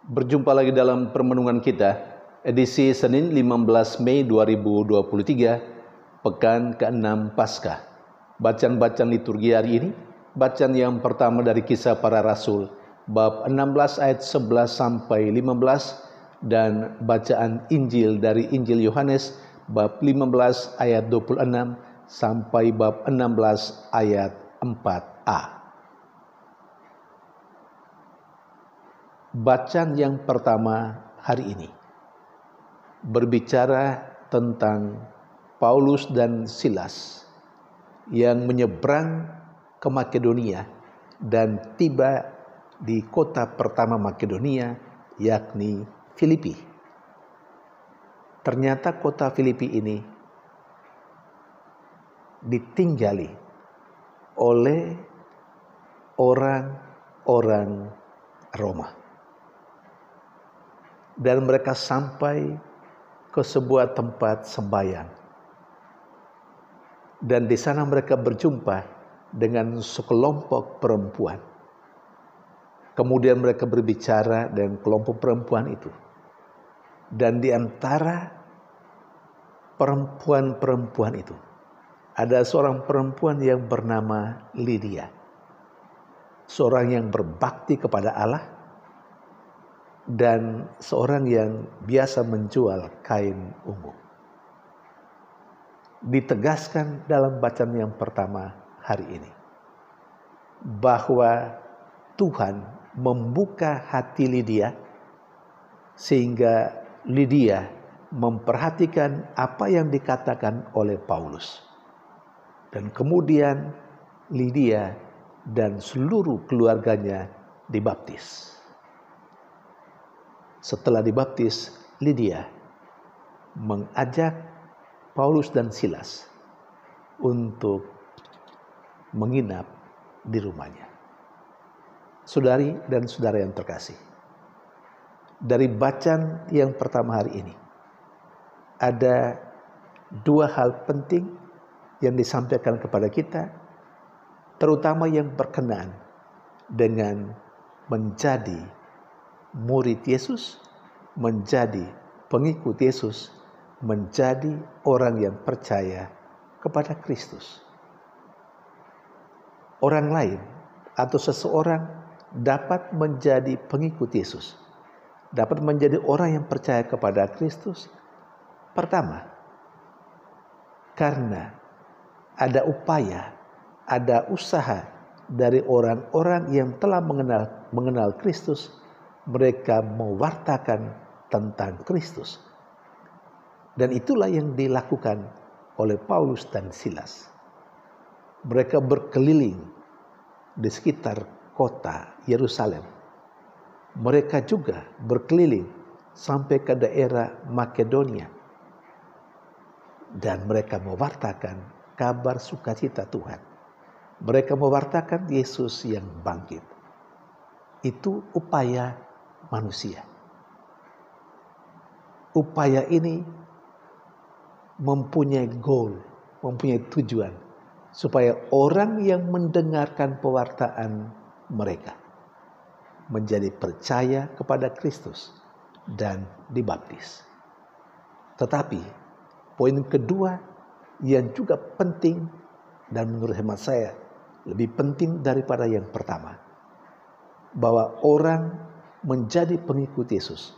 Berjumpa lagi dalam permenungan kita, edisi Senin 15 Mei 2023, Pekan ke-6 Paskah. Bacaan-bacaan liturgi hari ini, bacaan yang pertama dari Kisah Para Rasul, bab 16 ayat 11 sampai 15, dan bacaan Injil dari Injil Yohanes, bab 15 ayat 26 sampai bab 16 ayat 4a. Bacaan yang pertama hari ini berbicara tentang Paulus dan Silas yang menyeberang ke Makedonia dan tiba di kota pertama Makedonia, yakni Filipi. Ternyata kota Filipi ini ditinggali oleh orang-orang Roma. Dan mereka sampai ke sebuah tempat sembahyang. Dan di sana mereka berjumpa dengan sekelompok perempuan. Kemudian mereka berbicara dengan kelompok perempuan itu. Dan di antara perempuan-perempuan itu, ada seorang perempuan yang bernama Lydia. Seorang yang berbakti kepada Allah, dan seorang yang biasa menjual kain ungu. Ditegaskan dalam bacaan yang pertama hari ini bahwa Tuhan membuka hati Lydia sehingga Lydia memperhatikan apa yang dikatakan oleh Paulus. Dan kemudian Lydia dan seluruh keluarganya dibaptis. Setelah dibaptis, Lydia mengajak Paulus dan Silas untuk menginap di rumahnya. Saudari dan saudara yang terkasih, dari bacaan yang pertama hari ini, ada dua hal penting yang disampaikan kepada kita, terutama yang berkenaan dengan menjadi murid Yesus, menjadi pengikut Yesus, menjadi orang yang percaya kepada Kristus. Orang lain atau seseorang dapat menjadi pengikut Yesus, dapat menjadi orang yang percaya kepada Kristus. Pertama, karena ada upaya, ada usaha dari orang-orang yang telah mengenal Kristus. Mereka mewartakan tentang Kristus. Dan itulah yang dilakukan oleh Paulus dan Silas. Mereka berkeliling di sekitar kota Yerusalem. Mereka juga berkeliling sampai ke daerah Makedonia. Dan mereka mewartakan kabar sukacita Tuhan. Mereka mewartakan Yesus yang bangkit. Itu upaya manusia. Upaya ini mempunyai goal, mempunyai tujuan, supaya orang yang mendengarkan pewartaan mereka menjadi percaya kepada Kristus dan dibaptis. Tetapi poin kedua yang juga penting, dan menurut hemat saya lebih penting daripada yang pertama, bahwa orang menjadi pengikut Yesus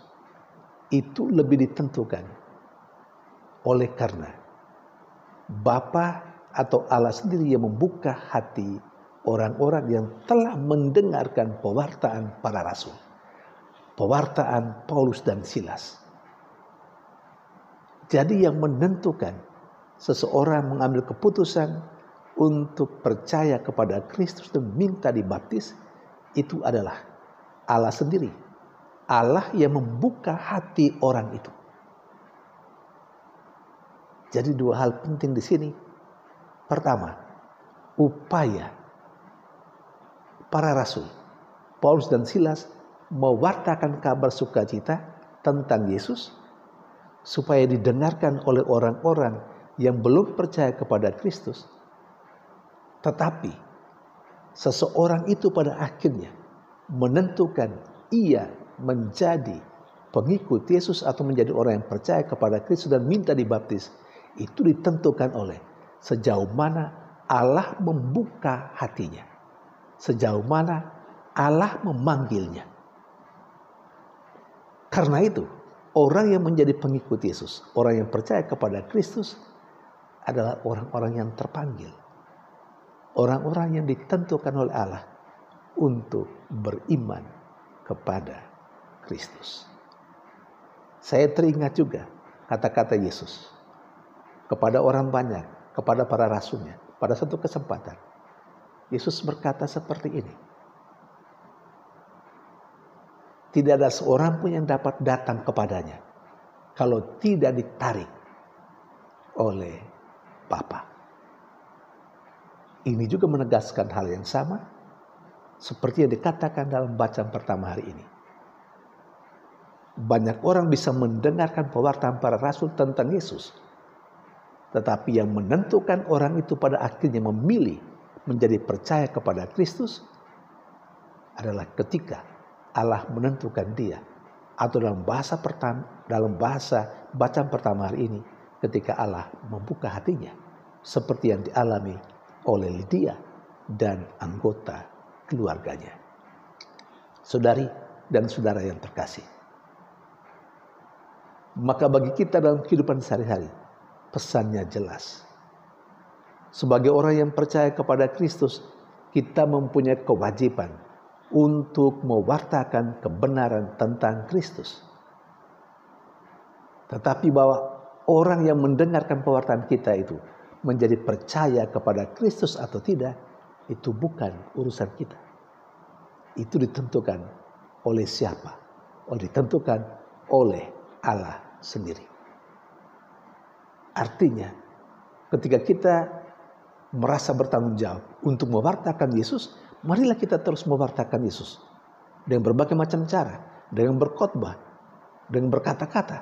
itu lebih ditentukan oleh karena Bapa atau Allah sendiri yang membuka hati orang-orang yang telah mendengarkan pewartaan para rasul, pewartaan Paulus dan Silas. Jadi yang menentukan seseorang mengambil keputusan untuk percaya kepada Kristus dan minta dibaptis, itu adalah Allah sendiri. Allah yang membuka hati orang itu. Jadi dua hal penting di sini. Pertama, upaya para rasul, Paulus dan Silas, mewartakan kabar sukacita tentang Yesus supaya didengarkan oleh orang-orang yang belum percaya kepada Kristus. Tetapi seseorang itu pada akhirnya menentukan ia menjadi pengikut Yesus atau menjadi orang yang percaya kepada Kristus dan minta dibaptis, itu ditentukan oleh sejauh mana Allah membuka hatinya, sejauh mana Allah memanggilnya. Karena itu, orang yang menjadi pengikut Yesus, orang yang percaya kepada Kristus adalah orang-orang yang terpanggil, orang-orang yang ditentukan oleh Allah untuk beriman kepada Kristus. Saya teringat juga kata-kata Yesus kepada orang banyak, kepada para rasulnya. Pada satu kesempatan, Yesus berkata seperti ini. Tidak ada seorang pun yang dapat datang kepadanya kalau tidak ditarik oleh Bapa. Ini juga menegaskan hal yang sama seperti yang dikatakan dalam bacaan pertama hari ini. Banyak orang bisa mendengarkan pewartaan para rasul tentang Yesus. Tetapi yang menentukan orang itu pada akhirnya memilih menjadi percaya kepada Kristus adalah ketika Allah menentukan dia. Atau dalam bahasa bacaan pertama hari ini, ketika Allah membuka hatinya. Seperti yang dialami oleh Lydia dan anggota keluarganya. Saudari dan saudara yang terkasih. Maka bagi kita dalam kehidupan sehari-hari, pesannya jelas. Sebagai orang yang percaya kepada Kristus, kita mempunyai kewajiban untuk mewartakan kebenaran tentang Kristus. Tetapi bahwa orang yang mendengarkan pewartaan kita itu menjadi percaya kepada Kristus atau tidak, itu bukan urusan kita. Itu ditentukan oleh siapa? Ditentukan oleh Allah sendiri. Artinya, ketika kita merasa bertanggung jawab untuk mewartakan Yesus, marilah kita terus mewartakan Yesus dengan berbagai macam cara, dengan berkhotbah, dengan berkata-kata.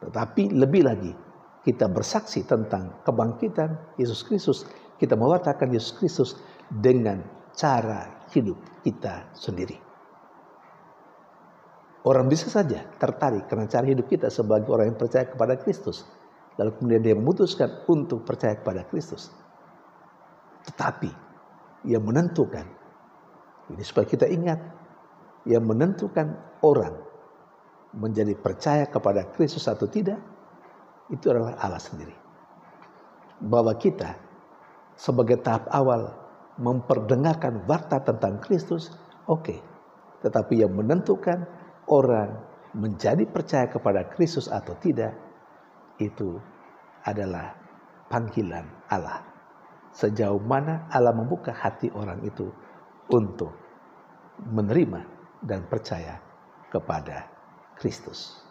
Tetapi lebih lagi, kita bersaksi tentang kebangkitan Yesus Kristus, kita mewartakan Yesus Kristus dengan cara hidup kita sendiri. Orang bisa saja tertarik karena cara hidup kita sebagai orang yang percaya kepada Kristus. Lalu kemudian dia memutuskan untuk percaya kepada Kristus. Tetapi yang menentukan, ini supaya kita ingat, yang menentukan orang menjadi percaya kepada Kristus atau tidak, itu adalah Allah sendiri. Bahwa kita sebagai tahap awal memperdengarkan warta tentang Kristus, oke. Tetapi yang menentukan orang menjadi percaya kepada Kristus atau tidak, itu adalah panggilan Allah. Sejauh mana Allah membuka hati orang itu untuk menerima dan percaya kepada Kristus.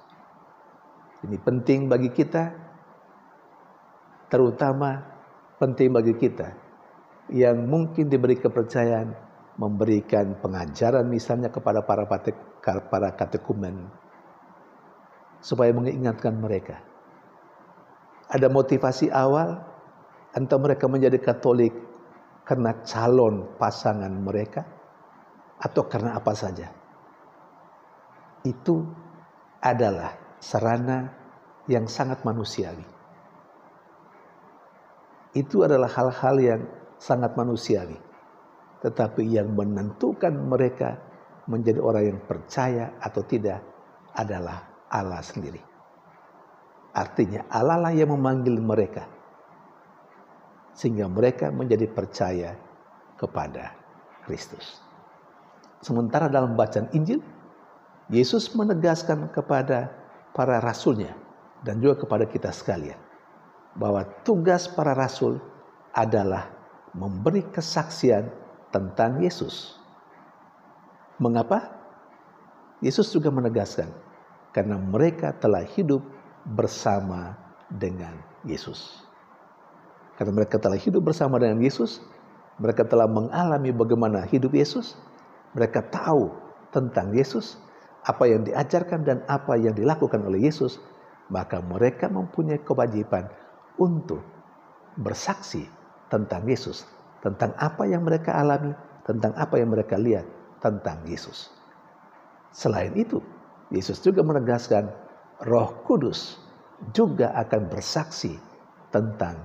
Ini penting bagi kita, terutama penting bagi kita yang mungkin diberi kepercayaan memberikan pengajaran misalnya kepada para katekumen, supaya mengingatkan mereka. Ada motivasi awal, entah mereka menjadi Katolik karena calon pasangan mereka, atau karena apa saja. Itu adalah sarana yang sangat manusiawi. Itu adalah hal-hal yang sangat manusiawi. Tetapi yang menentukan mereka menjadi orang yang percaya atau tidak adalah Allah sendiri. Artinya Allah lah yang memanggil mereka sehingga mereka menjadi percaya kepada Kristus. Sementara dalam bacaan Injil, Yesus menegaskan kepada para rasulnya dan juga kepada kita sekalian bahwa tugas para rasul adalah memberi kesaksian tentang Yesus. Mengapa? Yesus juga menegaskan, karena mereka telah hidup bersama dengan Yesus. Karena mereka telah hidup bersama dengan Yesus, mereka telah mengalami bagaimana hidup Yesus, mereka tahu tentang Yesus, apa yang diajarkan dan apa yang dilakukan oleh Yesus, maka mereka mempunyai kewajiban untuk bersaksi tentang Yesus, tentang apa yang mereka alami, tentang apa yang mereka lihat tentang Yesus. Selain itu, Yesus juga menegaskan Roh Kudus juga akan bersaksi tentang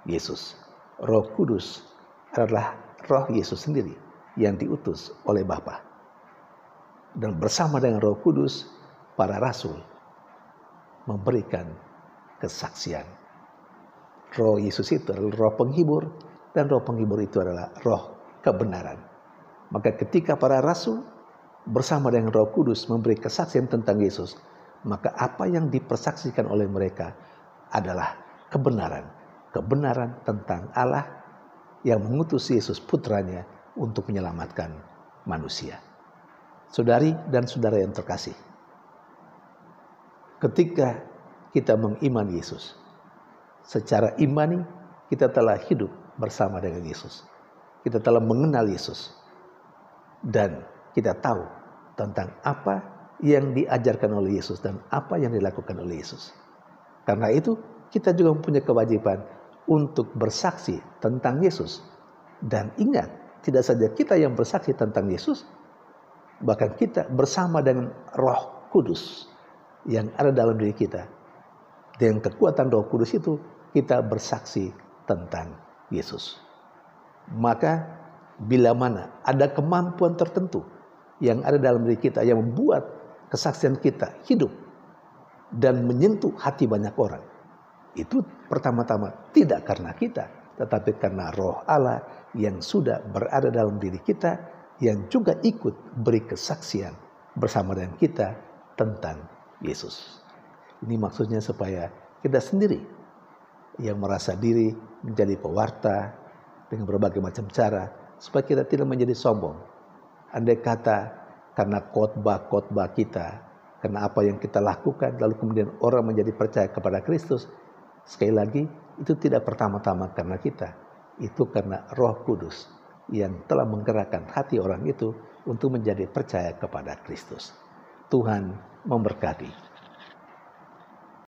Yesus. Roh Kudus adalah Roh Yesus sendiri yang diutus oleh Bapa. Dan bersama dengan Roh Kudus, para rasul memberikan kesaksian. Roh Yesus itu adalah Roh penghibur, dan Roh penghibur itu adalah Roh kebenaran. Maka ketika para rasul bersama dengan Roh Kudus memberi kesaksian tentang Yesus, maka apa yang dipersaksikan oleh mereka adalah kebenaran. Kebenaran tentang Allah yang mengutus Yesus putranya untuk menyelamatkan manusia. Saudari dan saudara yang terkasih, ketika kita mengimani Yesus, secara imani kita telah hidup bersama dengan Yesus. Kita telah mengenal Yesus. Dan kita tahu tentang apa yang diajarkan oleh Yesus dan apa yang dilakukan oleh Yesus. Karena itu kita juga mempunyai kewajiban untuk bersaksi tentang Yesus. Dan ingat, tidak saja kita yang bersaksi tentang Yesus, bahkan kita bersama dengan Roh Kudus yang ada dalam diri kita. Dengan kekuatan Roh Kudus itu kita bersaksi tentang Yesus. Maka bila mana ada kemampuan tertentu yang ada dalam diri kita yang membuat kesaksian kita hidup dan menyentuh hati banyak orang, itu pertama-tama tidak karena kita, tetapi karena Roh Allah yang sudah berada dalam diri kita, yang juga ikut beri kesaksian bersama dengan kita tentang Yesus. Ini maksudnya supaya kita sendiri yang merasa diri menjadi pewarta dengan berbagai macam cara, supaya kita tidak menjadi sombong. Andai kata karena khotbah-khotbah kita, karena apa yang kita lakukan, lalu kemudian orang menjadi percaya kepada Kristus, sekali lagi itu tidak pertama-tama karena kita, itu karena Roh Kudus yang telah menggerakkan hati orang itu untuk menjadi percaya kepada Kristus. Tuhan memberkati.